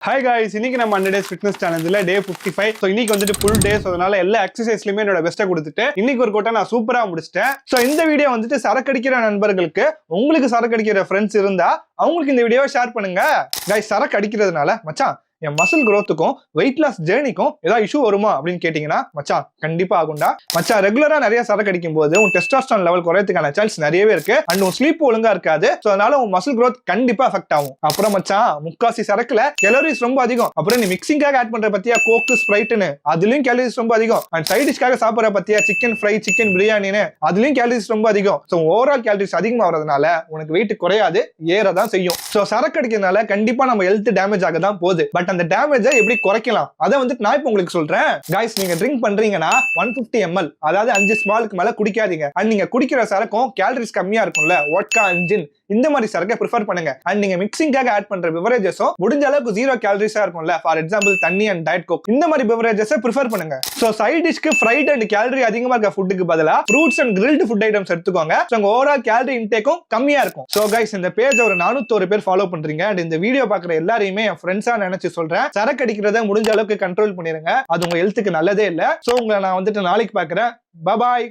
Hi guys, இன்னைக்கு நம்ம 100 days fitness challenge டே 55. So இன்னைக்கு வந்துட்டு ஃபுல் டே. ஸோ அதனால எல்லா எக்ஸசைஸ்லயுமே என்னோட பெஸ்ட்டை கொடுத்துட்டு இன்னைக்கு ஒரு கோட்டை நான் சூப்பரா முடிச்சிட்டேன். ஸோ இந்த வீடியோ வந்துட்டு சரக்கடிக்கிற நண்பர்களுக்கு, உங்களுக்கு சரக்கடிக்கிற ஃப்ரெண்ட்ஸ் இருந்தா அவங்களுக்கு இந்த வீடியோவை ஷேர் பண்ணுங்க. காய்ஸ், சரக்கு அடிக்கிறதுனால மச்சான் என் மசில் growthக்கும் வெயிட் லாஸ் ஜேர்னிக்கும் ஏதாவது இஷ்யூ வருமா அப்படின்னு கேட்டீங்கன்னா மச்சான் கண்டிப்பா ஆகும்டா. மச்சான் ரெகுலரா நிறைய சரக்கு அடிக்கும் போது உன் டெஸ்டோஸ்டெரான் லெவல் குறையதுக்கான சான்ஸ் நிறையவே இருக்கு. அண்ட் உன் ஸ்லீப் ஒழுங்கா இருக்காது. ஸோ அதனால உன் மசில் growth கண்டிப்பா அஃபெக்ட் ஆகும். அப்புறம் மச்சான் முக்காசி சரக்குல கேலரிஸ் ரொம்ப அதிகம். அப்புறம் நீ மிக்சிங்காக ஆட் பண்ற பத்தியா கோக்கு ஸ்ப்ரைட்னு, அதுலயும் கேலரிஸ் ரொம்ப அதிகம். அண்ட் சைட் டிஷ்காக சாப்பிட்ற பத்தியா சிக்கன் ஃப்ரை, சிக்கன் பிரியாணின்னு, அதுலயும் கேலரிஸ் ரொம்ப அதிகம். ஸோ ஓவரால் கேலரிஸ் அதிகமாகிறதுனால உனக்கு வெயிட் குறையாது, ஏறதான் செய்யும். ஸோ சரக்கு அடிக்கிறதுனால கண்டிப்பா நம்ம ஹெல்த் டேமேஜ் ஆக தான் போகுது. பட் அந்த டேமேஜை எப்படி குறைக்கலாம் அதை வந்துட்டு நான் இப்போ உங்களுக்கு சொல்றேன். கைஸ், நீங்க ட்ரிங்க் பண்றீங்கன்னா 150 ml, அதாவது 5 ஸ்மாலுக்கு மேல குடிக்காதீங்க. அண்ட் நீங்க குடிக்கிற சரக்கும் கேலரிஸ் கம்மியா இருக்கும்ல, வோட்கா, இன்ஜின், இந்த மாதிரி சரக்கை ப்ரிஃபர் பண்ணுங்க. அண்ட் நீங்க மிக்சிங்காக ஆட் பண்ற பிவரேஜஸும் முடிஞ்ச அளவுக்கு 0 கேலரிஸா இருக்கும்ல, ஃபார் எக்ஸாம்பிள் தண்ணி அண்ட் டயட் கோக், இந்த மாதிரி பிவரேஜஸை ப்ரிஃபர் பண்ணுங்க. ஸோ சைட் டிஷ்க்கு ஃப்ரைட் அண்ட் கேலரி அதிகமா இருக்க ஃபுட்டுக்கு பதிலா fruits and grilled food items எடுத்துக்கோங்க. ஸோ உங்க ஓவரால் கேலரி இன்டேக்கும் கம்மியா இருக்கும். ஸோ கைஸ், இந்த பேஜ் ஒரு 401 பேர் ஃபாலோ பண்றீங்க. அண்ட் இந்த வீடியோ பாக்குற எல்லாரையுமே என் ஃப்ரெண்ட்ஸா நினைச்சு சொல்றேன், சரக்கு அடிக்கிறத முடிஞ்ச அளவுக்கு கண்ட்ரோல் பண்ணிருங்க. அது உங்க ஹெல்த்துக்கு நல்லதே இல்ல. ஸோ உங்களை நான் வந்துட்டு நாளைக்கு பாக்குறேன். பாய்.